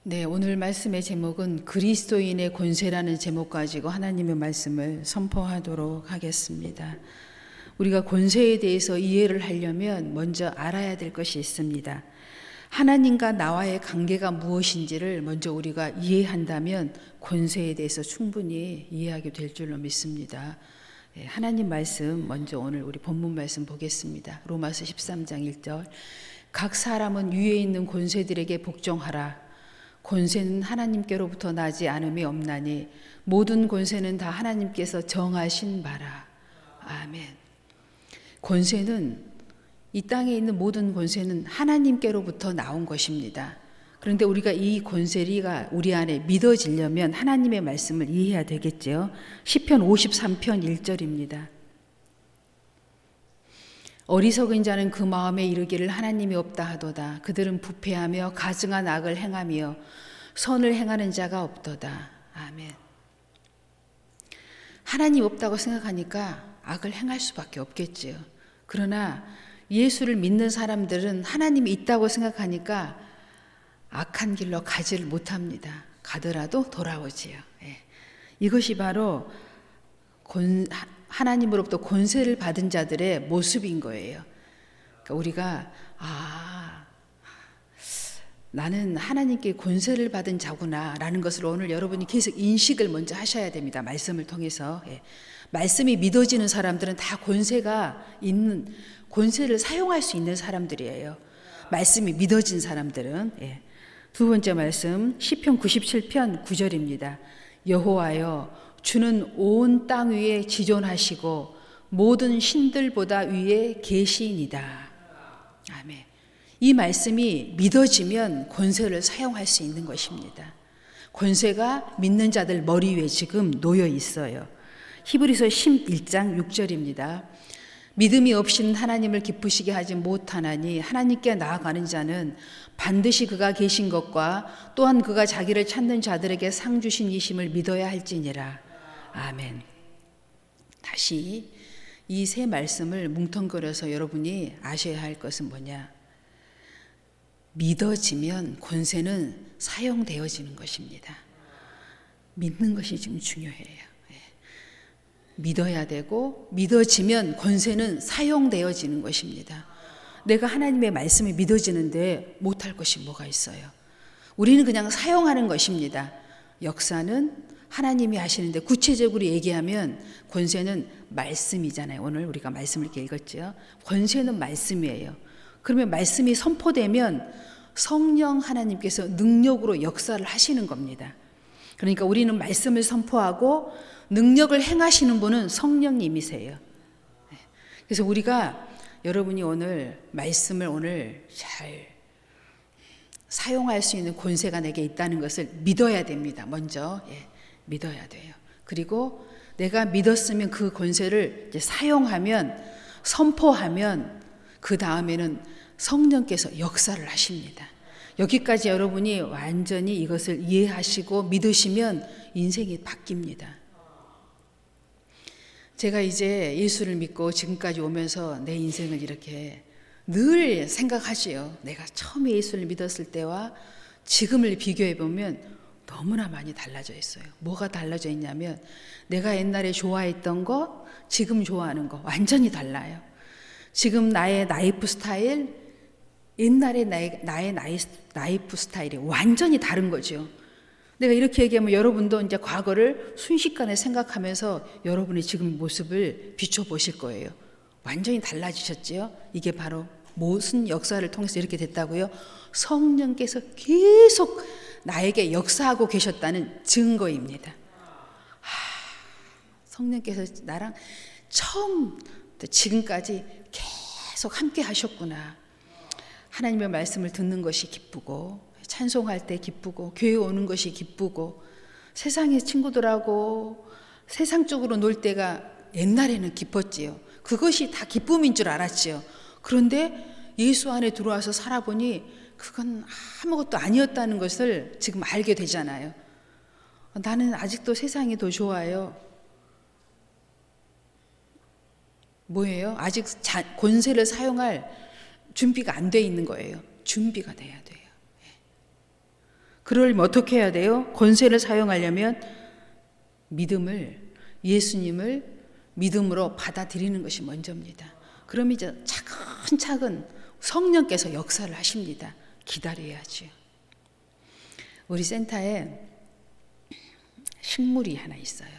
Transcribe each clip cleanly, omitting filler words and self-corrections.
네, 오늘 말씀의 제목은 그리스도인의 권세라는 제목 가지고 하나님의 말씀을 선포하도록 하겠습니다. 우리가 권세에 대해서 이해를 하려면 먼저 알아야 될 것이 있습니다. 하나님과 나와의 관계가 무엇인지를 먼저 우리가 이해한다면 권세에 대해서 충분히 이해하게 될 줄로 믿습니다. 하나님 말씀 먼저 오늘 우리 본문 말씀 보겠습니다. 로마서 13장 1절 각 사람은 위에 있는 권세들에게 복종하라. 권세는 하나님께로부터 나지 않음이 없나니 모든 권세는 다 하나님께서 정하신 바라. 아멘. 권세는 이 땅에 있는 모든 권세는 하나님께로부터 나온 것입니다. 그런데 우리가 이 권세가 우리 안에 믿어지려면 하나님의 말씀을 이해해야 되겠죠. 시편 53편 1절입니다. 어리석은 자는 그 마음에 이르기를 하나님이 없다 하도다. 그들은 부패하며 가증한 악을 행하며 선을 행하는 자가 없도다. 아멘. 하나님 없다고 생각하니까 악을 행할 수밖에 없겠지요. 그러나 예수를 믿는 사람들은 하나님이 있다고 생각하니까 악한 길로 가지를 못합니다. 가더라도 돌아오지요. 이것이 바로 하나님으로부터 권세를 받은 자들의 모습인 거예요. 그러니까 우리가 나는 하나님께 권세를 받은 자구나 라는 것을 오늘 여러분이 계속 인식을 먼저 하셔야 됩니다. 말씀을 통해서. 말씀이 믿어지는 사람들은 다 권세를 사용할 수 있는 사람들이에요. 말씀이 믿어진 사람들은. 두 번째 말씀 시편 97편 9절입니다. 여호와여 주는 온 땅 위에 지존하시고 모든 신들보다 위에 계시니이다. 아멘. 이 말씀이 믿어지면 권세를 사용할 수 있는 것입니다. 권세가 믿는 자들 머리 위에 지금 놓여 있어요. 히브리서 11장 6절입니다. 믿음이 없이는 하나님을 기쁘시게 하지 못하나니 하나님께 나아가는 자는 반드시 그가 계신 것과 또한 그가 자기를 찾는 자들에게 상 주신 이심을 믿어야 할지니라. 아멘. 다시 이 세 말씀을 뭉텅거려서 여러분이 아셔야 할 것은 뭐냐? 믿어지면 권세는 사용되어지는 것입니다. 믿는 것이 지금 중요해요. 믿어야 되고 믿어지면 권세는 사용되어지는 것입니다. 내가 하나님의 말씀이 믿어지는데 못할 것이 뭐가 있어요? 우리는 그냥 사용하는 것입니다. 역사는 하나님이 하시는데 구체적으로 얘기하면 권세는 말씀이잖아요. 오늘 우리가 말씀을 이렇게 읽었죠. 권세는 말씀이에요. 그러면 말씀이 선포되면 성령 하나님께서 능력으로 역사를 하시는 겁니다. 그러니까 우리는 말씀을 선포하고 능력을 행하시는 분은 성령님이세요. 그래서 우리가 여러분이 오늘 말씀을 오늘 잘 사용할 수 있는 권세가 내게 있다는 것을 믿어야 됩니다. 먼저 믿어야 돼요. 그리고 내가 믿었으면 그 권세를 이제 사용하면 선포하면 그 다음에는 성령께서 역사를 하십니다. 여기까지 여러분이 완전히 이것을 이해하시고 믿으시면 인생이 바뀝니다. 제가 이제 예수를 믿고 지금까지 오면서 내 인생을 이렇게 늘 생각하지요. 내가 처음에 예수를 믿었을 때와 지금을 비교해 보면 너무나 많이 달라져 있어요. 뭐가 달라져 있냐면 내가 옛날에 좋아했던 것, 지금 좋아하는 것 완전히 달라요. 지금 나의 라이프 스타일, 옛날에 나의 라이프 스타일이 완전히 다른 거죠. 내가 이렇게 얘기하면 여러분도 이제 과거를 순식간에 생각하면서 여러분의 지금 모습을 비춰보실 거예요. 완전히 달라지셨지요? 이게 바로 무슨 역사를 통해서 이렇게 됐다고요? 성령께서 계속 나에게 역사하고 계셨다는 증거입니다. 성령께서 나랑 처음부터 지금까지 계속 함께 하셨구나. 하나님의 말씀을 듣는 것이 기쁘고 찬송할 때 기쁘고 교회 오는 것이 기쁘고 세상의 친구들하고 세상 쪽으로 놀 때가 옛날에는 기뻤지요. 그것이 다 기쁨인 줄 알았지요. 그런데 예수 안에 들어와서 살아보니 그건 아무것도 아니었다는 것을 지금 알게 되잖아요. 나는 아직도 세상이 더 좋아요. 뭐예요? 아직 권세를 사용할 준비가 안 돼 있는 거예요. 준비가 돼야 돼요. 그러려면 어떻게 해야 돼요? 권세를 사용하려면 예수님을 믿음으로 받아들이는 것이 먼저입니다. 그럼 이제 차근차근 성령께서 역사를 하십니다. 기다려야죠. 우리 센터에 식물이 하나 있어요.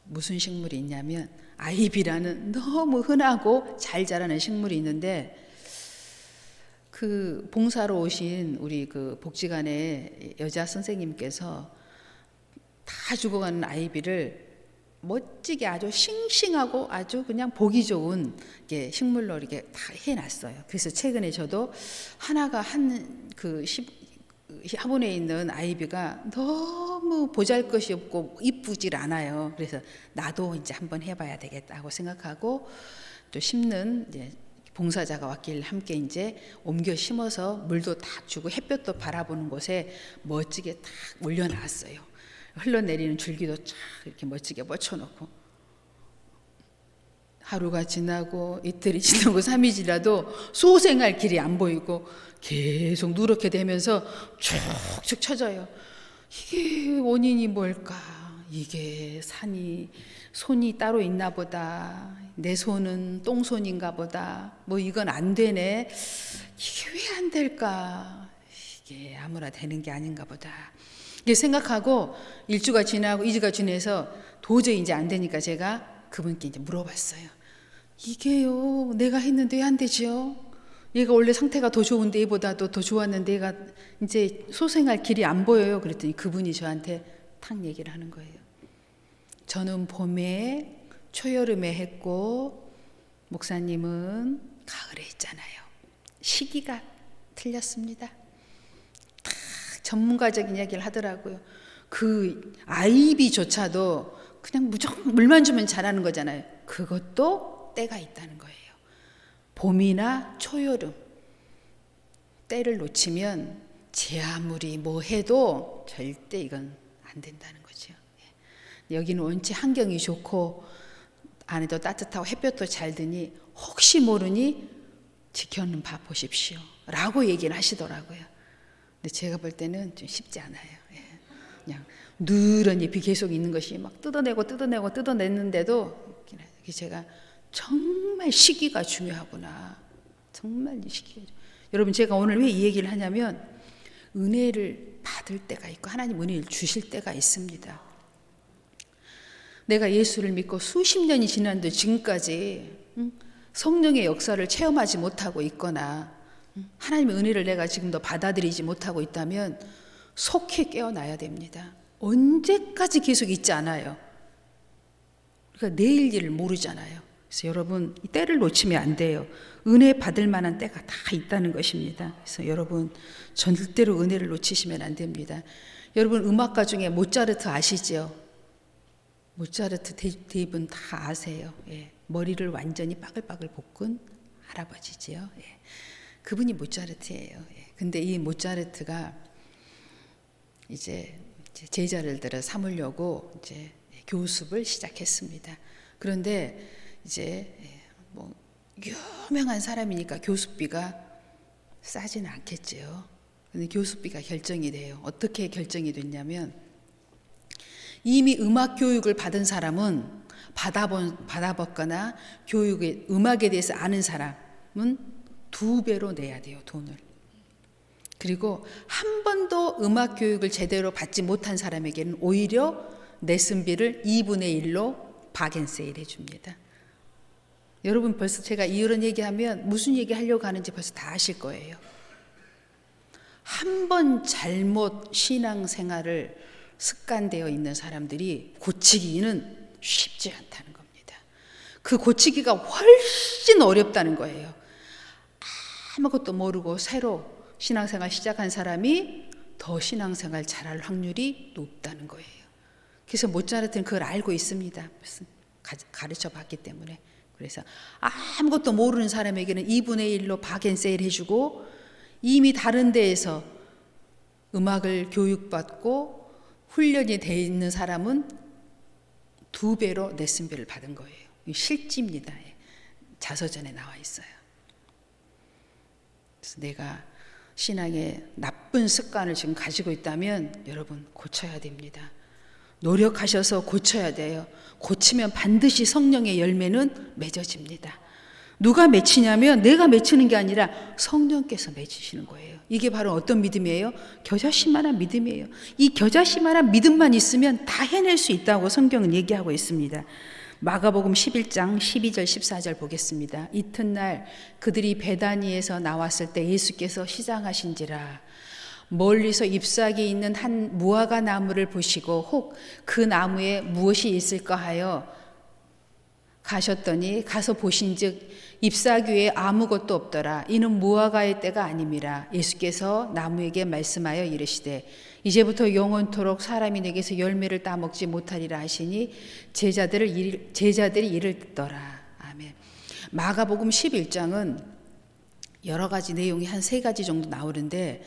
무슨 식물이 있냐면 아이비라는 너무 흔하고 잘 자라는 식물이 있는데, 그 봉사로 오신 우리 그 복지관의 여자 선생님께서 다 죽어가는 아이비를 멋지게 아주 싱싱하고 아주 그냥 보기 좋은 식물로 이렇게 다 해놨어요. 그래서 최근에 저도 하나가 그 화분에 있는 아이비가 너무 보잘것이 없고 이쁘질 않아요. 그래서 나도 이제 한번 해봐야 되겠다고 생각하고 또 심는 이제 봉사자가 왔길 함께 이제 옮겨 심어서 물도 딱 주고 햇볕도 바라보는 곳에 멋지게 딱 올려놨어요. 흘러내리는 줄기도 쫙 이렇게 멋지게 뻗쳐놓고, 하루가 지나고 이틀이 지나고 3이 지나도 소생할 길이 안 보이고 계속 누렇게 되면서 쭉쭉 쳐져요. 이게 원인이 뭘까? 이게 손이 따로 있나 보다. 내 손은 똥손인가 보다. 뭐 이건 안 되네. 이게 왜 안 될까? 이게 아무나 되는 게 아닌가 보다. 이렇게 생각하고 1주가 지나고 2주가 지나서 도저히 이제 안 되니까 제가 그분께 이제 물어봤어요. 이게요, 내가 했는데 왜 안 되죠? 얘가 원래 상태가 더 좋은데 얘보다도 더 좋았는데 얘가 이제 소생할 길이 안 보여요. 그랬더니 그분이 저한테 탁 얘기를 하는 거예요. 저는 봄에 초여름에 했고 목사님은 가을에 했잖아요. 시기가 틀렸습니다. 딱 전문가적인 이야기를 하더라고요. 그 아이비조차도 그냥 무조건 물만 주면 자라는 거잖아요. 그것도 때가 있다는 거예요. 봄이나 초여름 때를 놓치면 제 아무리 뭐 해도 절대 이건 안 된다는 거죠. 여기는 원체 환경이 좋고 안에도 따뜻하고 햇볕도 잘 드니 혹시 모르니 지켜는 봐 보십시오 라고 얘기를 하시더라고요. 근데 제가 볼 때는 좀 쉽지 않아요. 그냥 누런 잎이 계속 있는 것이 막 뜯어내는데도 제가 정말 시기가 중요하구나. 정말 이 시기. 여러분, 제가 오늘 왜 이 얘기를 하냐면 은혜를 받을 때가 있고 하나님 은혜를 주실 때가 있습니다. 내가 예수를 믿고 수십 년이 지났는데 지금까지 성령의 역사를 체험하지 못하고 있거나 하나님의 은혜를 내가 지금도 받아들이지 못하고 있다면 속히 깨어나야 됩니다. 언제까지 계속 있지 않아요. 그러니까 내일 일을 모르잖아요. 그래서 여러분, 이 때를 놓치면 안 돼요. 은혜 받을 만한 때가 다 있다는 것입니다. 그래서 여러분, 절대로 은혜를 놓치시면 안 됩니다. 여러분, 음악가 중에 모차르트 아시죠? 모차르트 대부분 다 아세요. 예. 머리를 완전히 빠글빠글 볶은 할아버지지요. 예. 그분이 모차르트예요. 예. 근데 이 모차르트가 이제 제자들을 삼으려고 이제 교습을 시작했습니다. 그런데 이제 뭐 유명한 사람이니까 교습비가 싸지는 않겠죠. 근데 교습비가 결정이 돼요. 어떻게 결정이 됐냐면 이미 음악 교육을 받은 사람은 받아봤거나 음악에 대해서 아는 사람은 2배로 내야 돼요, 돈을. 그리고 한 번도 음악 교육을 제대로 받지 못한 사람에게는 오히려 레슨비를 2분의 1로 박앤세일 해줍니다. 여러분, 벌써 제가 이런 얘기하면 무슨 얘기 하려고 하는지 벌써 다 아실 거예요. 한 번 잘못 신앙생활을 습관되어 있는 사람들이 고치기는 쉽지 않다는 겁니다. 그 고치기가 훨씬 어렵다는 거예요. 아무것도 모르고 새로 신앙생활 시작한 사람이 더 신앙생활 잘할 확률이 높다는 거예요. 그래서 모차르트는 그걸 알고 있습니다. 가르쳐 봤기 때문에. 그래서 아무것도 모르는 사람에게는 2분의 1로 박앤세일 해주고 이미 다른 데에서 음악을 교육받고 훈련이 되어 있는 사람은 2배로 레슨비를 받은 거예요. 실지입니다. 자서전에 나와 있어요. 그래서 내가 신앙의 나쁜 습관을 지금 가지고 있다면 여러분 고쳐야 됩니다. 노력하셔서 고쳐야 돼요. 고치면 반드시 성령의 열매는 맺어집니다. 누가 맺히냐면 내가 맺히는 게 아니라 성령께서 맺히시는 거예요. 이게 바로 어떤 믿음이에요? 겨자씨만한 믿음이에요. 이 겨자씨만한 믿음만 있으면 다 해낼 수 있다고 성경은 얘기하고 있습니다. 마가복음 11장 12절 14절 보겠습니다. 이튿날 그들이 베다니에서 나왔을 때 예수께서 시장하신지라 멀리서 잎사귀 있는 한 무화과 나무를 보시고 혹 그 나무에 무엇이 있을까 하여 가셨더니 가서 보신즉 잎사귀에 아무것도 없더라. 이는 무화과의 때가 아님이라. 예수께서 나무에게 말씀하여 이르시되 이제부터 영원토록 사람이 내게서 열매를 따먹지 못하리라 하시니 제자들이 이를 듣더라. 아멘. 마가복음 11장은 여러 가지 내용이 한 3가지 정도 나오는데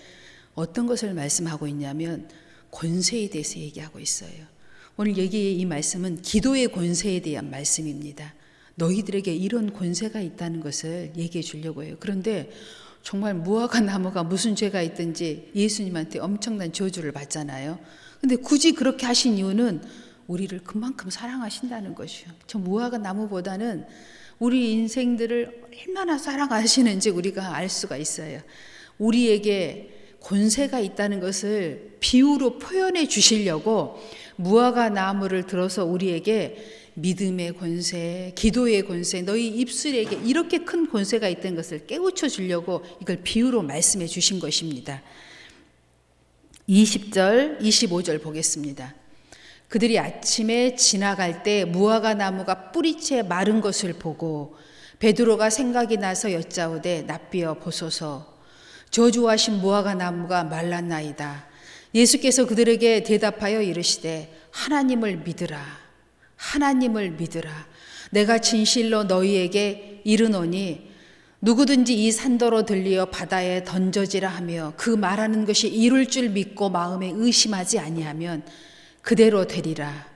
어떤 것을 말씀하고 있냐면 권세에 대해서 얘기하고 있어요. 오늘 이 말씀은 기도의 권세에 대한 말씀입니다. 너희들에게 이런 권세가 있다는 것을 얘기해 주려고 해요. 그런데 정말 무화과 나무가 무슨 죄가 있든지 예수님한테 엄청난 저주를 받잖아요. 근데 굳이 그렇게 하신 이유는 우리를 그만큼 사랑하신다는 것이요. 저 무화과 나무보다는 우리 인생들을 얼마나 사랑하시는지 우리가 알 수가 있어요. 우리에게 권세가 있다는 것을 비유로 표현해 주시려고 무화과 나무를 들어서 우리에게 믿음의 권세, 기도의 권세, 너희 입술에게 이렇게 큰 권세가 있다는 것을 깨우쳐 주려고 이걸 비유로 말씀해 주신 것입니다. 20절, 25절 보겠습니다. 그들이 아침에 지나갈 때 무화과 나무가 뿌리채 마른 것을 보고 베드로가 생각이 나서 여짜오되 납비여 보소서 저주하신 무화과 나무가 말랐나이다. 예수께서 그들에게 대답하여 이르시되 하나님을 믿으라. 하나님을 믿으라. 내가 진실로 너희에게 이르노니 누구든지 이 산더러 들리어 바다에 던져지라 하며 그 말하는 것이 이룰 줄 믿고 마음에 의심하지 아니하면 그대로 되리라.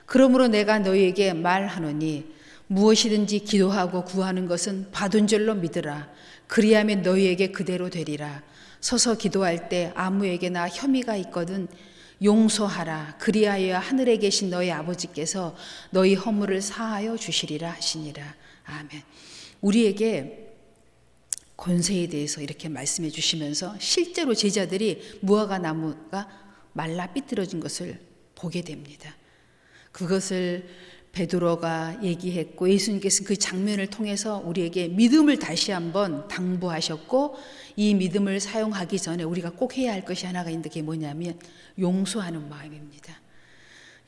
그러므로 내가 너희에게 말하노니 무엇이든지 기도하고 구하는 것은 받은 줄로 믿으라. 그리하면 너희에게 그대로 되리라. 서서 기도할 때 아무에게나 혐의가 있거든 용서하라. 그리하여 하늘에 계신 너희 아버지께서 너희 허물을 사하여 주시리라 하시니라. 아멘. 우리에게 권세에 대해서 이렇게 말씀해 주시면서 실제로 제자들이 무화과 나무가 말라 삐뚤어진 것을 보게 됩니다. 그것을 베드로가 얘기했고 예수님께서 그 장면을 통해서 우리에게 믿음을 다시 한번 당부하셨고 이 믿음을 사용하기 전에 우리가 꼭 해야 할 것이 하나가 있는데 그게 뭐냐면 용서하는 마음입니다.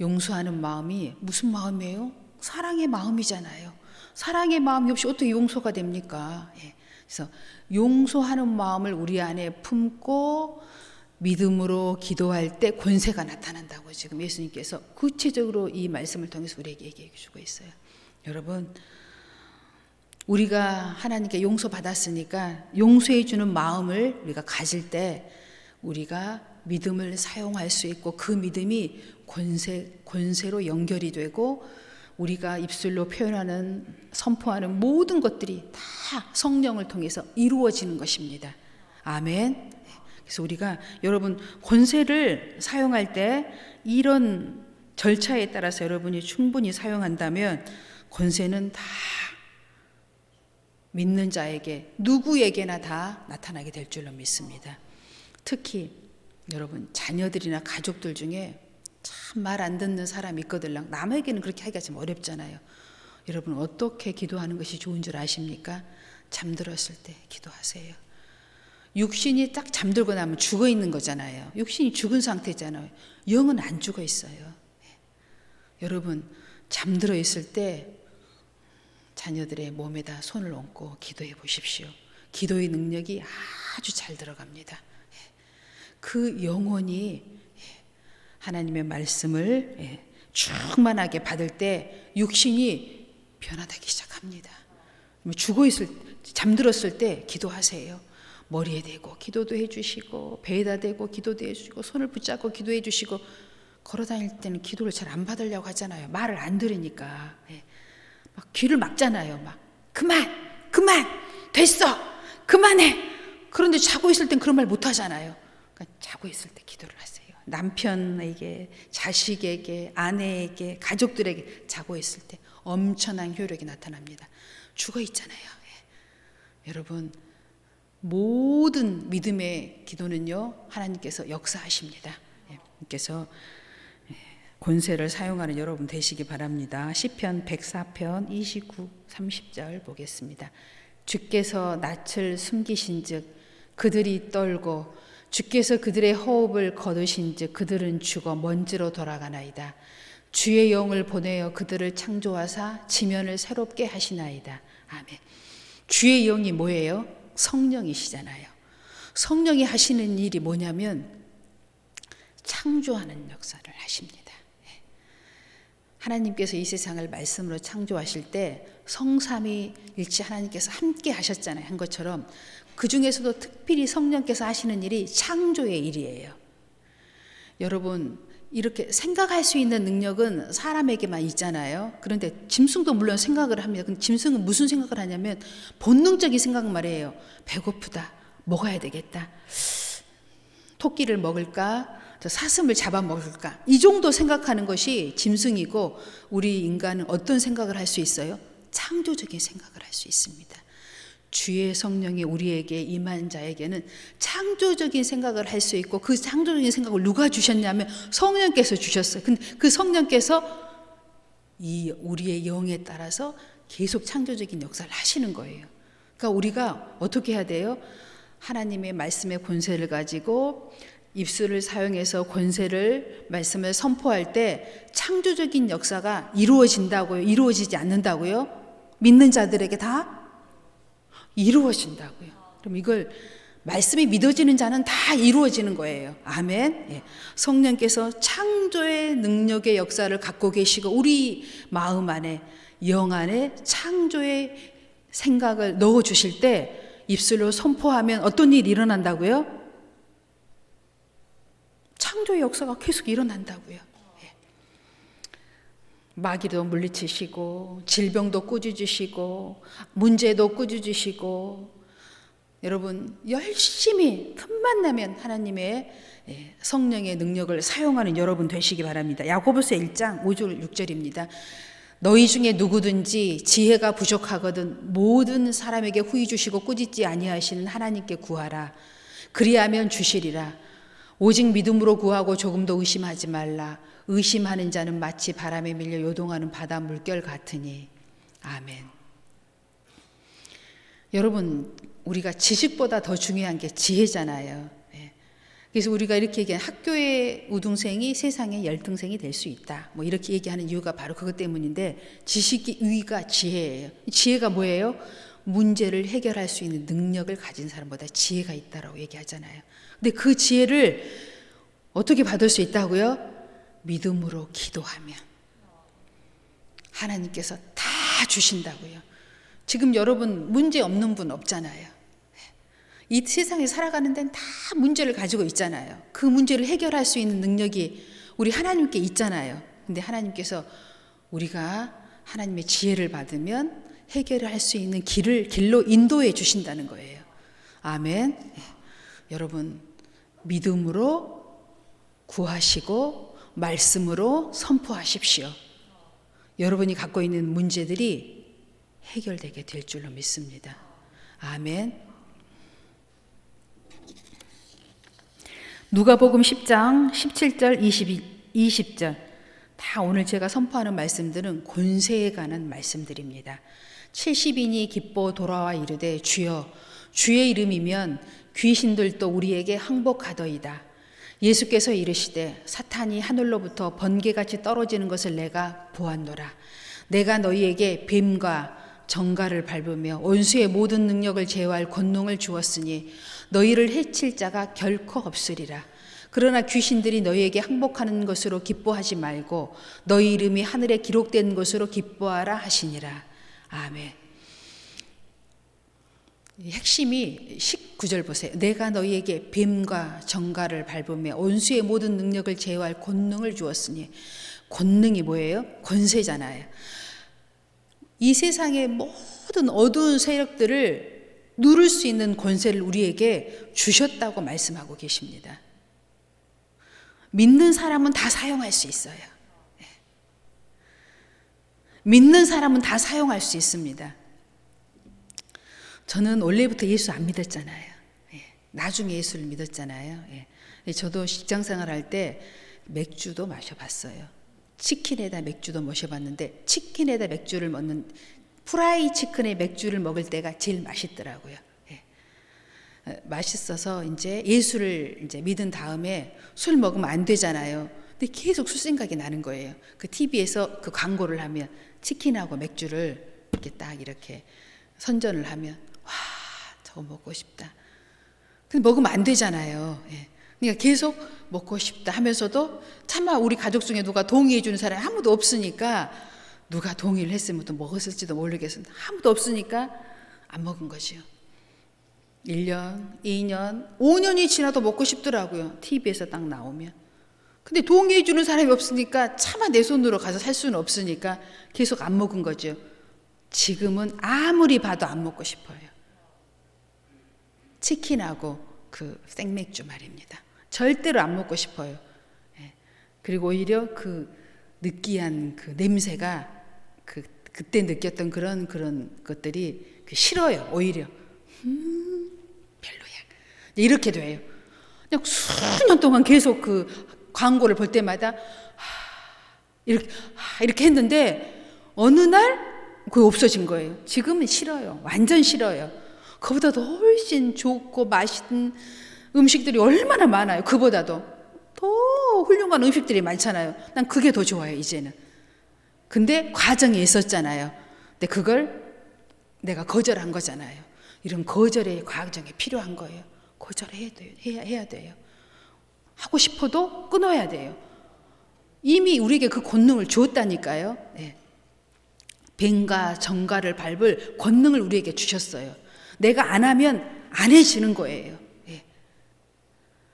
용서하는 마음이 무슨 마음이에요? 사랑의 마음이잖아요. 사랑의 마음이 없이 어떻게 용서가 됩니까? 그래서 용서하는 마음을 우리 안에 품고 믿음으로 기도할 때 권세가 나타난다고 지금 예수님께서 구체적으로 이 말씀을 통해서 우리에게 얘기해 주고 있어요. 여러분, 우리가 하나님께 용서받았으니까 용서해 주는 마음을 우리가 가질 때 우리가 믿음을 사용할 수 있고 그 믿음이 권세로 연결이 되고 우리가 입술로 표현하는 선포하는 모든 것들이 다 성령을 통해서 이루어지는 것입니다. 아멘. 그래서 우리가 여러분 권세를 사용할 때 이런 절차에 따라서 여러분이 충분히 사용한다면 권세는 다 믿는 자에게 누구에게나 다 나타나게 될 줄로 믿습니다. 특히 여러분 자녀들이나 가족들 중에 참 말 안 듣는 사람이 있거든요. 남에게는 그렇게 하기가 좀 어렵잖아요. 여러분 어떻게 기도하는 것이 좋은 줄 아십니까? 잠들었을 때 기도하세요. 육신이 딱 잠들고 나면 죽어 있는 거잖아요. 육신이 죽은 상태잖아요. 영은 안 죽어 있어요. 여러분 잠들어 있을 때 자녀들의 몸에다 손을 얹고 기도해 보십시오. 기도의 능력이 아주 잘 들어갑니다. 그 영혼이 하나님의 말씀을 충만하게 받을 때 육신이 변화되기 시작합니다. 잠들었을 때 기도하세요. 머리에 대고 기도도 해주시고 배에다 대고 기도도 해주시고 손을 붙잡고 기도해 주시고 걸어다닐 때는 기도를 잘 안 받으려고 하잖아요. 말을 안 들으니까 막 귀를 막잖아요. 막 그만 됐어 그만해 그런데 자고 있을 땐 그런 말 못 하잖아요. 그러니까 자고 있을 때 기도를 하세요. 남편에게, 자식에게, 아내에게, 가족들에게 자고 있을 때 엄청난 효력이 나타납니다. 죽어 있잖아요. 예. 여러분, 모든 믿음의 기도는요, 하나님께서 역사하십니다. 예. 그래서 권세를 사용하는 여러분 되시기 바랍니다. 시편 104편 29, 30절 보겠습니다. 주께서 낯을 숨기신즉 그들이 떨고 주께서 그들의 호흡을 거두신즉 그들은 죽어 먼지로 돌아가나이다. 주의 영을 보내어 그들을 창조하사 지면을 새롭게 하시나이다. 아멘. 주의 영이 뭐예요? 성령이시잖아요. 성령이 하시는 일이 뭐냐면 창조하는 역사를 하십니다. 하나님께서 이 세상을 말씀으로 창조하실 때 성삼위일체 하나님께서 함께 하셨잖아요. 한 것처럼 그 중에서도 특별히 성령께서 하시는 일이 창조의 일이에요. 여러분, 이렇게 생각할 수 있는 능력은 사람에게만 있잖아요. 그런데 짐승도 물론 생각을 합니다. 근데 짐승은 무슨 생각을 하냐면 본능적인 생각 말이에요. 배고프다, 먹어야 되겠다, 토끼를 먹을까, 사슴을 잡아먹을까, 이 정도 생각하는 것이 짐승이고, 우리 인간은 어떤 생각을 할 수 있어요? 창조적인 생각을 할 수 있습니다. 주의 성령이 우리에게 임한 자에게는 창조적인 생각을 할 수 있고, 그 창조적인 생각을 누가 주셨냐면 성령께서 주셨어요. 근데 그 성령께서 우리의 영에 따라서 계속 창조적인 역사를 하시는 거예요. 그러니까 우리가 어떻게 해야 돼요? 하나님의 말씀의 권세를 가지고 입술을 사용해서 권세를, 말씀을 선포할 때 창조적인 역사가 이루어진다고요? 이루어지지 않는다고요? 믿는 자들에게 다 이루어진다고요. 그럼 이걸 말씀이 믿어지는 자는 다 이루어지는 거예요. 아멘. 예. 성령께서 창조의 능력의 역사를 갖고 계시고 우리 마음 안에, 영 안에 창조의 생각을 넣어주실 때 입술로 선포하면 어떤 일이 일어난다고요? 창조의 역사가 계속 일어난다고요. 예. 마귀도 물리치시고 질병도 꾸짖으시고 문제도 꾸짖으시고, 여러분 열심히 틈만 나면 하나님의 성령의 능력을 사용하는 여러분 되시기 바랍니다. 야고보서 1장 5절 6절입니다. 너희 중에 누구든지 지혜가 부족하거든 모든 사람에게 후히 주시고 꾸짖지 아니하시는 하나님께 구하라. 그리하면 주시리라. 오직 믿음으로 구하고 조금도 의심하지 말라. 의심하는 자는 마치 바람에 밀려 요동하는 바다 물결 같으니. 아멘. 여러분, 우리가 지식보다 더 중요한 게 지혜잖아요. 그래서 우리가 이렇게 얘기한 학교의 우등생이 세상의 열등생이 될 수 있다, 뭐 이렇게 얘기하는 이유가 바로 그것 때문인데, 지식의 위가 지혜예요. 지혜가 뭐예요? 문제를 해결할 수 있는 능력을 가진 사람보다 지혜가 있다라고 얘기하잖아요. 근데 그 지혜를 어떻게 받을 수 있다고요? 믿음으로 기도하면 하나님께서 다 주신다고요. 지금 여러분 문제 없는 분 없잖아요. 이 세상에 살아가는 데는 다 문제를 가지고 있잖아요. 그 문제를 해결할 수 있는 능력이 우리 하나님께 있잖아요. 근데 하나님께서 우리가 하나님의 지혜를 받으면 해결할 수 있는 길로 인도해 주신다는 거예요. 아멘. 여러분, 믿음으로 구하시고 말씀으로 선포하십시오. 여러분이 갖고 있는 문제들이 해결되게 될 줄로 믿습니다. 아멘. 누가복음 10장 17절 20절 다 오늘 제가 선포하는 말씀들은 권세에 관한 말씀들입니다. 70인이 기뻐 돌아와 이르되 주여 주의 이름이면 귀신들도 우리에게 항복하더이다. 예수께서 이르시되 사탄이 하늘로부터 번개같이 떨어지는 것을 내가 보았노라. 내가 너희에게 뱀과 정갈을 밟으며 원수의 모든 능력을 제어할 권능을 주었으니 너희를 해칠 자가 결코 없으리라. 그러나 귀신들이 너희에게 항복하는 것으로 기뻐하지 말고 너희 이름이 하늘에 기록된 것으로 기뻐하라 하시니라. 아멘. 핵심이 19절 보세요. 내가 너희에게 뱀과 정갈을 밟으며 원수의 모든 능력을 제어할 권능을 주었으니, 권능이 뭐예요? 권세잖아요. 이 세상의 모든 어두운 세력들을 누를 수 있는 권세를 우리에게 주셨다고 말씀하고 계십니다. 믿는 사람은 다 사용할 수 있어요. 믿는 사람은 다 사용할 수 있습니다. 저는 원래부터 예수 안 믿었잖아요. 나중에 예수를 믿었잖아요. 저도 직장생활 할 때 맥주도 마셔봤어요. 치킨에다 맥주도 마셔봤는데 치킨에다 맥주를 먹는 프라이 치킨에 맥주를 먹을 때가 제일 맛있더라고요. 맛있어서 이제 예수를 이제 믿은 다음에 술 먹으면 안 되잖아요. 근데 계속 술 생각이 나는 거예요. 그 TV에서 그 광고를 하면 치킨하고 맥주를 이렇게 딱 이렇게 선전을 하면 와, 저거 먹고 싶다. 근데 먹으면 안 되잖아요. 그러니까 계속 먹고 싶다 하면서도 차마 우리 가족 중에 누가 동의해 주는 사람이 아무도 없으니까 누가 동의를 했으면 또 먹었을지도 모르겠는데 아무도 없으니까 안 먹은 거죠. 1년, 2년, 5년이 지나도 먹고 싶더라고요. TV에서 딱 나오면. 근데 동의해 주는 사람이 없으니까 차마 내 손으로 가서 살 수는 없으니까 계속 안 먹은 거죠. 지금은 아무리 봐도 안 먹고 싶어요. 치킨하고 그 생맥주 말입니다. 절대로 안 먹고 싶어요. 그리고 오히려 그 느끼한 그 냄새가 그때 느꼈던 그런 것들이 싫어요. 오히려 별로야. 이렇게 돼요. 그냥 수년 동안 계속 그 광고를 볼 때마다 이렇게 했는데 어느 날 그게 없어진 거예요. 지금은 싫어요. 완전 싫어요. 그보다도 훨씬 좋고 맛있는 음식들이 얼마나 많아요. 그보다도 더 훌륭한 음식들이 많잖아요. 난 그게 더 좋아요, 이제는. 근데 과정이 있었잖아요. 근데 그걸 내가 거절한 거잖아요. 이런 거절의 과정이 필요한 거예요. 거절해야 돼요. 해야 돼요. 하고 싶어도 끊어야 돼요. 이미 우리에게 그 권능을 주었다니까요. 뱀과 정갈을 밟을 권능을 우리에게 주셨어요. 내가 안 하면 안 해지는 거예요.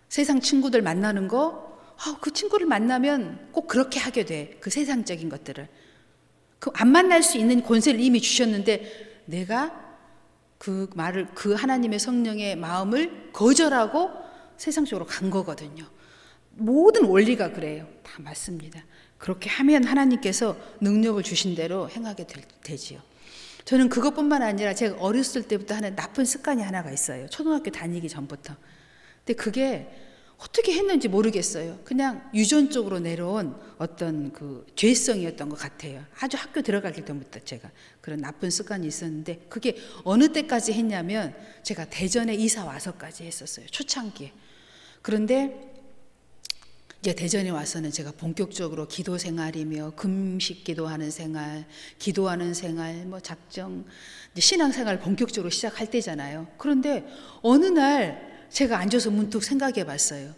세상 친구들 만나는 거, 그 친구를 만나면 꼭 그렇게 하게 돼. 그 세상적인 것들을. 안 만날 수 있는 권세를 이미 주셨는데 내가 그 말을, 그 하나님의 성령의 마음을 거절하고 세상적으로 간 거거든요. 모든 원리가 그래요. 다 맞습니다. 그렇게 하면 하나님께서 능력을 주신 대로 행하게 되지요. 저는 그것뿐만 아니라 제가 어렸을 때부터 하는 나쁜 습관이 하나가 있어요. 초등학교 다니기 전부터. 근데 그게 어떻게 했는지 모르겠어요. 그냥 유전적으로 내려온 어떤 그 죄성이었던 것 같아요. 아주 학교 들어가기 전부터 제가 그런 나쁜 습관이 있었는데 그게 어느 때까지 했냐면 제가 대전에 이사 와서까지 했었어요. 초창기에. 그런데 이제 대전에 와서는 제가 본격적으로 기도 생활이며 금식 기도하는 생활, 기도하는 생활, 뭐 작정, 신앙 생활 본격적으로 시작할 때잖아요. 그런데 어느 날 제가 앉아서 문득 생각해 봤어요.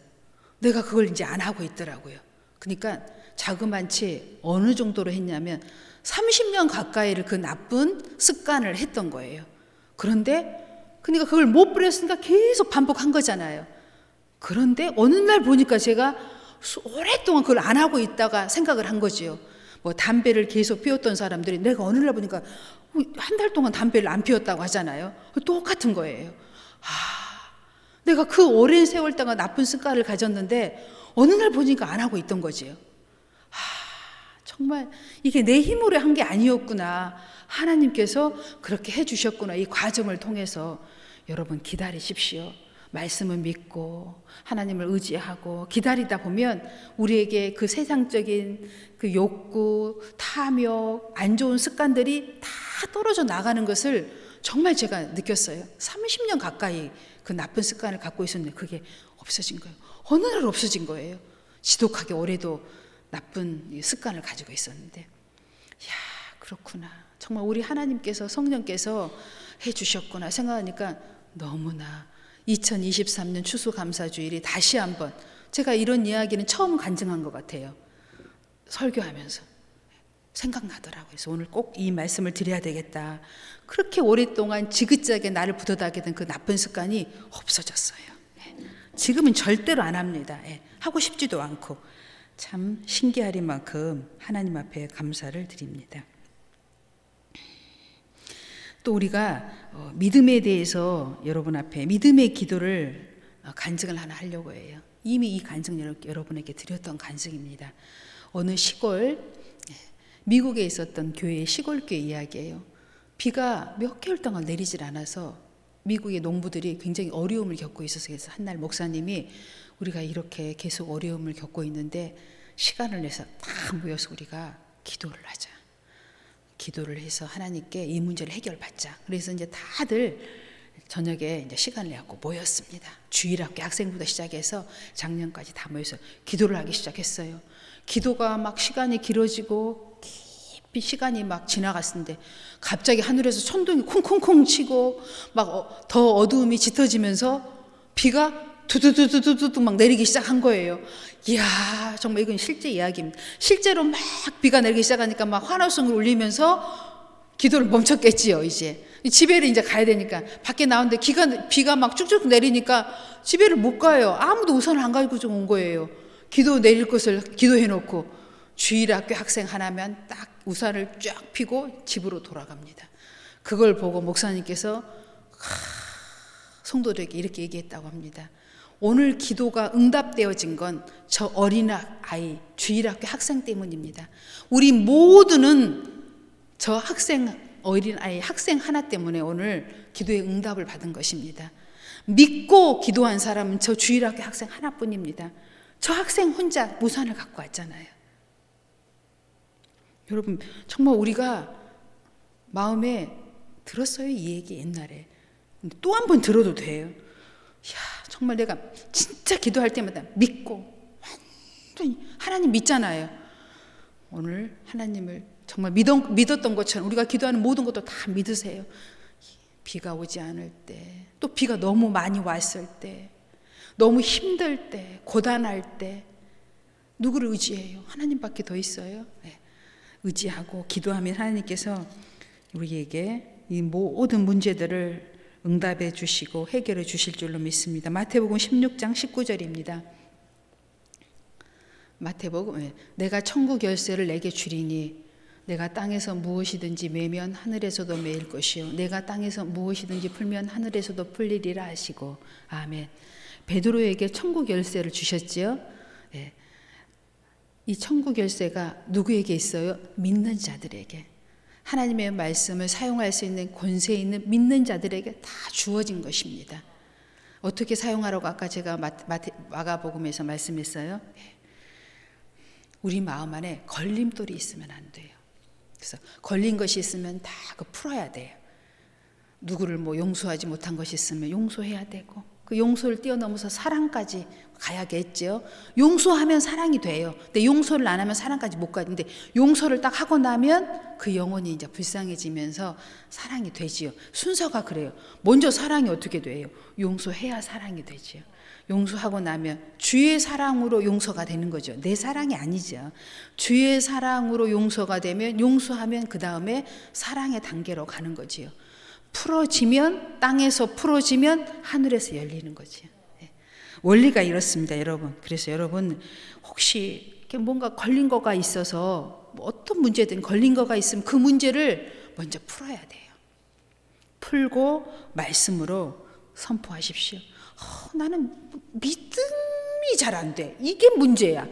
내가 그걸 이제 안 하고 있더라고요. 그러니까 자그만치 어느 정도로 했냐면 30년 가까이를 그 나쁜 습관을 했던 거예요. 그런데 그러니까 그걸 못 버렸으니까 계속 반복한 거잖아요. 그런데 어느 날 보니까 제가 오랫동안 그걸 안 하고 있다가 생각을 한 거지요. 뭐 담배를 계속 피웠던 사람들이 내가 어느 날 보니까 한 달 동안 담배를 안 피웠다고 하잖아요. 똑같은 거예요. 내가 그 오랜 세월 동안 나쁜 습관을 가졌는데 어느 날 보니까 안 하고 있던 거지요. 정말 이게 내 힘으로 한 게 아니었구나. 하나님께서 그렇게 해주셨구나. 이 과정을 통해서 여러분 기다리십시오. 말씀을 믿고 하나님을 의지하고 기다리다 보면 우리에게 그 세상적인 그 욕구, 탐욕, 안 좋은 습관들이 다 떨어져 나가는 것을 정말 제가 느꼈어요. 30년 가까이 그 나쁜 습관을 갖고 있었는데 그게 없어진 거예요. 어느 날 없어진 거예요. 지독하게 오래도 나쁜 습관을 가지고 있었는데 그렇구나. 정말 우리 하나님께서 성령께서 해주셨구나 생각하니까 너무나 2023년 추수감사주일이 다시 한번 제가 이런 이야기는 처음 간증한 것 같아요. 설교하면서 생각나더라고요. 그래서 오늘 꼭 이 말씀을 드려야 되겠다. 그렇게 오랫동안 지긋하게 나를 부도다게 그 나쁜 습관이 없어졌어요. 지금은 절대로 안 합니다. 하고 싶지도 않고 참 신기할 만큼 하나님 앞에 감사를 드립니다. 또 우리가 믿음에 대해서 여러분 앞에 믿음의 기도를 간증을 하나 하려고 해요. 이미 이 간증 여러분에게 드렸던 간증입니다. 어느 시골, 미국에 있었던 교회의 시골교회 이야기예요. 비가 몇 개월 동안 내리질 않아서 미국의 농부들이 굉장히 어려움을 겪고 있어서 그래서 한날 목사님이 우리가 이렇게 계속 어려움을 겪고 있는데 시간을 내서 다 모여서 우리가 기도를 하자. 기도를 해서 하나님께 이 문제를 해결받자. 그래서 이제 다들 저녁에 이제 시간을 내고 모였습니다. 주일학교 학생부터 시작해서 작년까지 다 모여서 기도를 하기 시작했어요. 기도가 막 시간이 길어지고 깊이 시간이 막 지나갔는데 갑자기 하늘에서 천둥이 콩콩콩 치고 막 더 어두움이 짙어지면서 비가 두두두두두두 막 내리기 시작한 거예요. 이야, 정말 이건 실제 이야기입니다. 실제로 막 비가 내리기 시작하니까 막 환호성을 울리면서 기도를 멈췄겠지요. 이제 집에를 이제 가야 되니까 밖에 나오는데 비가 막 쭉쭉 내리니까 집에를 못 가요. 아무도 우산을 안 가지고 좀 온 거예요. 기도 내릴 것을 기도해 놓고 주일학교 학생 하나면 딱 우산을 쫙 펴고 집으로 돌아갑니다. 그걸 보고 목사님께서 성도들에게 이렇게 얘기했다고 합니다. 오늘 기도가 응답되어진 건 저 어린아이 주일학교 학생 때문입니다. 우리 모두는 저 어린아이 학생 하나 때문에 오늘 기도의 응답을 받은 것입니다. 믿고 기도한 사람은 저 주일학교 학생 하나뿐입니다. 저 학생 혼자 우산을 갖고 왔잖아요. 여러분 정말 우리가 마음에 들었어요, 이 얘기 옛날에. 또 한 번 들어도 돼요. 이야, 정말 내가 진짜 기도할 때마다 믿고 완전히 하나님 믿잖아요. 오늘 하나님을 정말 믿었던 것처럼 우리가 기도하는 모든 것도 다 믿으세요. 비가 오지 않을 때, 또 비가 너무 많이 왔을 때, 너무 힘들 때, 고단할 때 누구를 의지해요? 하나님밖에 더 있어요. 네. 의지하고 기도하면 하나님께서 우리에게 이 모든 문제들을 응답해 주시고 해결해 주실 줄로 믿습니다. 마태복음 16장 19절입니다. 마태복음, 내가 천국 열쇠를 내게 주리니 내가 땅에서 무엇이든지 매면 하늘에서도 매일 것이요 내가 땅에서 무엇이든지 풀면 하늘에서도 풀리리라 하시고. 아멘. 베드로에게 천국 열쇠를 주셨지요. 네. 이 천국 열쇠가 누구에게 있어요? 믿는 자들에게. 하나님의 말씀을 사용할 수 있는 권세 있는 믿는 자들에게 다 주어진 것입니다. 어떻게 사용하라고 아까 제가 마가복음에서 말씀했어요. 우리 마음 안에 걸림돌이 있으면 안 돼요. 그래서 걸린 것이 있으면 다 풀어야 돼요. 누구를 용서하지 못한 것이 있으면 용서해야 되고, 그 용서를 뛰어넘어서 사랑까지 가야겠죠. 용서하면 사랑이 돼요. 근데 용서를 안 하면 사랑까지 못 가는데 용서를 딱 하고 나면 그 영혼이 이제 불쌍해지면서 사랑이 되지요. 순서가 그래요. 먼저 사랑이 어떻게 돼요? 용서해야 사랑이 되지요. 용서하고 나면 주의 사랑으로 용서가 되는 거죠. 내 사랑이 아니죠. 주의 사랑으로 용서가 되면 용서하면 그 다음에 사랑의 단계로 가는 거지요. 풀어지면 땅에서 풀어지면 하늘에서 열리는 거지요. 원리가 이렇습니다, 여러분. 그래서 여러분 혹시 이렇게 뭔가 걸린 거가 있어서 어떤 문제든 걸린 거가 있으면 그 문제를 먼저 풀어야 돼요. 풀고 말씀으로 선포하십시오. 나는 믿음이 잘 안 돼. 이게 문제야.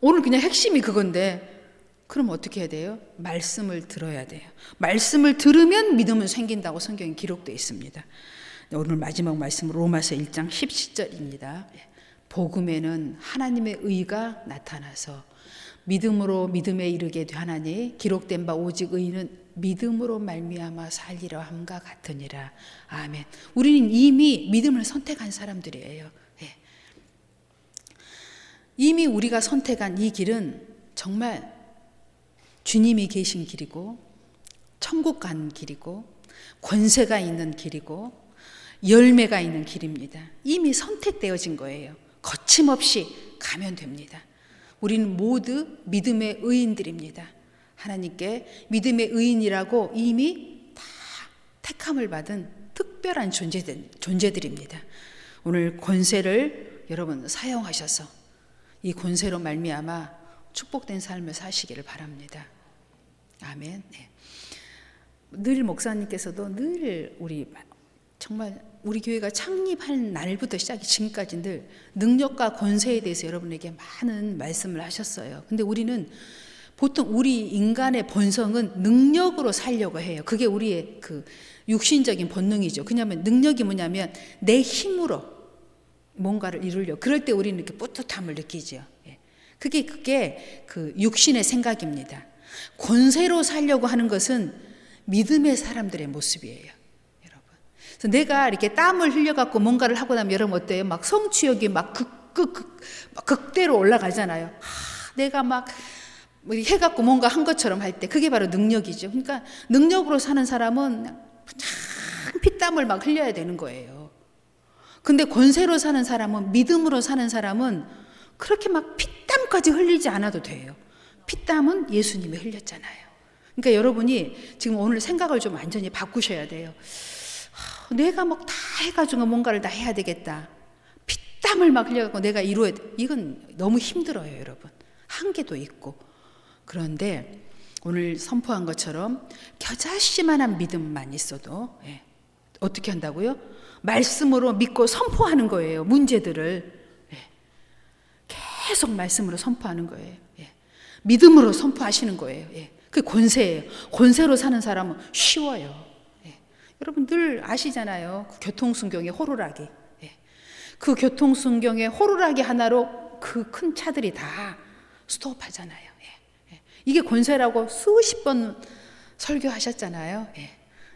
오늘 그냥 핵심이 그건데 그럼 어떻게 해야 돼요? 말씀을 들어야 돼요. 말씀을 들으면 믿음은 생긴다고 성경에 기록되어 있습니다. 오늘 마지막 말씀 로마서 1장 17절입니다. 복음에는 하나님의 의가 나타나서 믿음으로 믿음에 이르게 하나니 기록된 바 오직 의인은 믿음으로 말미암아 살리라 함과 같으니라. 아멘. 우리는 이미 믿음을 선택한 사람들이에요. 이미 우리가 선택한 이 길은 정말 주님이 계신 길이고 천국 가는 길이고 권세가 있는 길이고 열매가 있는 길입니다. 이미 선택되어진 거예요. 거침없이 가면 됩니다. 우리는 모두 믿음의 의인들입니다. 하나님께 믿음의 의인이라고 이미 다 택함을 받은 특별한 존재들입니다. 오늘 권세를 여러분 사용하셔서 이 권세로 말미암아 축복된 삶을 사시기를 바랍니다. 아멘. 네. 늘 목사님께서도 늘 정말 우리 교회가 창립한 날부터 시작해 지금까지 늘 능력과 권세에 대해서 여러분에게 많은 말씀을 하셨어요. 근데 우리는 보통 우리 인간의 본성은 능력으로 살려고 해요. 그게 우리의 그 육신적인 본능이죠. 그냐면 능력이 뭐냐면 내 힘으로 뭔가를 이루려고. 그럴 때 우리는 이렇게 뿌듯함을 느끼죠. 그게 그 육신의 생각입니다. 권세로 살려고 하는 것은 믿음의 사람들의 모습이에요. 여러분. 그래서 내가 이렇게 땀을 흘려갖고 뭔가를 하고 나면 여러분 어때요? 막 성취욕이 막 극대로 올라가잖아요. 내가 막 해갖고 뭔가 한 것처럼 할 때 그게 바로 능력이죠. 그러니까 능력으로 사는 사람은 참 피땀을 막 흘려야 되는 거예요. 근데 권세로 사는 사람은, 믿음으로 사는 사람은 그렇게 막 피땀까지 흘리지 않아도 돼요. 피땀은 예수님이 흘렸잖아요. 그러니까 여러분이 지금 오늘 생각을 좀 완전히 바꾸셔야 돼요. 내가 막 다 해가지고 뭔가를 다 해야 되겠다. 피땀을 막 흘려갖고 내가 이루어야 돼. 이건 너무 힘들어요, 여러분. 한계도 있고. 그런데 오늘 선포한 것처럼 겨자씨만한 믿음만 있어도 어떻게 한다고요? 말씀으로 믿고 선포하는 거예요. 문제들을 계속 말씀으로 선포하는 거예요. 믿음으로 선포하시는 거예요. 그게 권세예요. 권세로 사는 사람은 쉬워요. 여러분 늘 아시잖아요. 그 교통순경의 호루라기. 그 교통순경의 호루라기 하나로 그 큰 차들이 다 스톱하잖아요. 이게 권세라고 수십 번 설교하셨잖아요.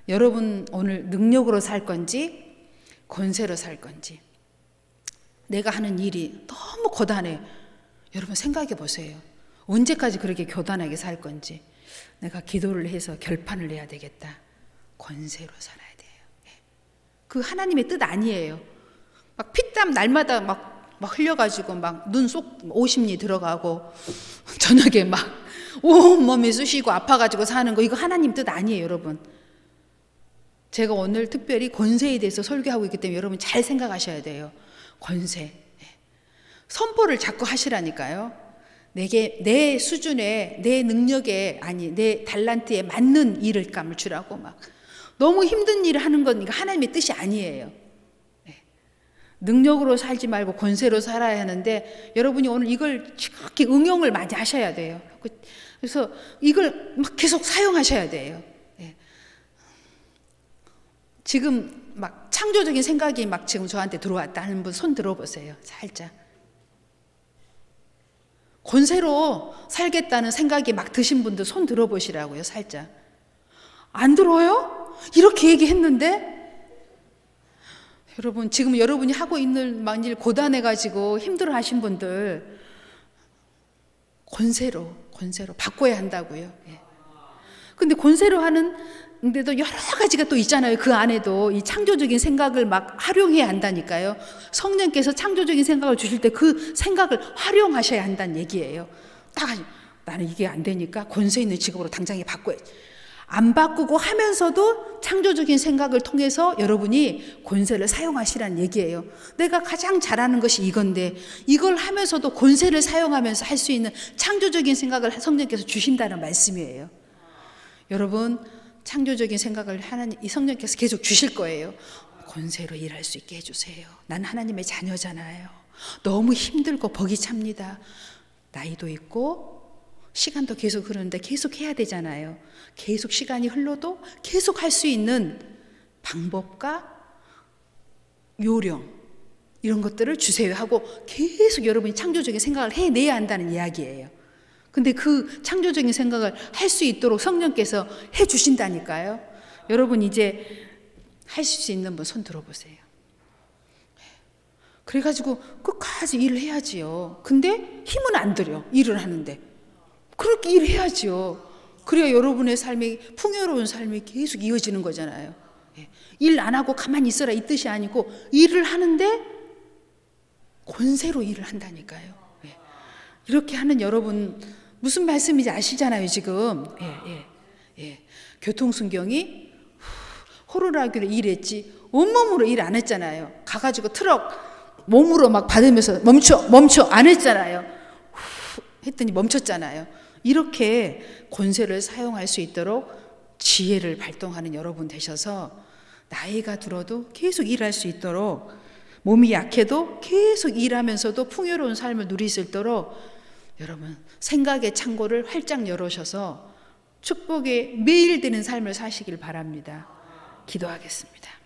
여러분 오늘 능력으로 살 건지 권세로 살 건지, 내가 하는 일이 너무 고단해. 여러분 생각해 보세요. 언제까지 그렇게 교단하게 살 건지. 내가 기도를 해서 결판을 내야 되겠다. 권세로 살아야 돼요. 그 하나님의 뜻 아니에요. 막 피땀 날마다 막 흘려가지고 막 눈 쏙 오심니 들어가고 저녁에 막 온몸이 쑤시고 아파가지고 사는 거, 이거 하나님 뜻 아니에요, 여러분. 제가 오늘 특별히 권세에 대해서 설교하고 있기 때문에 여러분 잘 생각하셔야 돼요. 권세. 선포를 자꾸 하시라니까요. 내 수준에, 내 능력에, 아니 내 달란트에 맞는 일을 감을 주라고. 막 너무 힘든 일을 하는 건 이거 하나님의 뜻이 아니에요. 능력으로 살지 말고 권세로 살아야 하는데 여러분이 오늘 이걸 정확히 응용을 많이 하셔야 돼요. 그래서 이걸 막 계속 사용하셔야 돼요. 지금 막 창조적인 생각이 막 지금 저한테 들어왔다 하는 분 손 들어보세요. 살짝. 권세로 살겠다는 생각이 막 드신 분들 손 들어보시라고요. 살짝. 안 들어요? 이렇게 얘기했는데 여러분 지금 여러분이 하고 있는 막 일 고단해가지고 힘들어 하신 분들 권세로 바꿔야 한다고요. 근데 권세로 하는데도 여러 가지가 또 있잖아요. 그 안에도 이 창조적인 생각을 막 활용해야 한다니까요. 성령께서 창조적인 생각을 주실 때 그 생각을 활용하셔야 한다는 얘기예요. 나는 이게 안 되니까 권세 있는 직업으로 당장에 바꿔야지. 안 바꾸고 하면서도 창조적인 생각을 통해서 여러분이 권세를 사용하시라는 얘기예요. 내가 가장 잘하는 것이 이건데 이걸 하면서도 권세를 사용하면서 할 수 있는 창조적인 생각을 성령께서 주신다는 말씀이에요. 여러분 창조적인 생각을 이 성령께서 계속 주실 거예요. 권세로 일할 수 있게 해주세요. 난 하나님의 자녀잖아요. 너무 힘들고 벅이 찹니다. 나이도 있고 시간도 계속 흐르는데 계속 해야 되잖아요. 계속 시간이 흘러도 계속 할 수 있는 방법과 요령 이런 것들을 주세요 하고 계속 여러분이 창조적인 생각을 해내야 한다는 이야기예요. 근데 그 창조적인 생각을 할 수 있도록 성령께서 해주신다니까요. 여러분 이제 하실 수 있는 분 손 들어보세요. 그래가지고 끝까지 일을 해야지요. 근데 힘은 안 들여. 일을 하는데 그렇게 일해야지요. 그래야 여러분의 삶이 풍요로운 삶이 계속 이어지는 거잖아요. 일 안 하고 가만히 있어라 이 뜻이 아니고 일을 하는데 권세로 일을 한다니까요. 이렇게 하는 여러분 무슨 말씀인지 아시잖아요 지금. 교통순경이 호루라기로 일했지 온몸으로 일 안 했잖아요. 가가지고 트럭 몸으로 막 받으면서 멈춰 안 했잖아요. 했더니 멈췄잖아요. 이렇게 권세를 사용할 수 있도록 지혜를 발동하는 여러분 되셔서 나이가 들어도 계속 일할 수 있도록, 몸이 약해도 계속 일하면서도 풍요로운 삶을 누릴 수 있도록 여러분 생각의 창고를 활짝 열으셔서 축복에 매일 되는 삶을 사시길 바랍니다. 기도하겠습니다.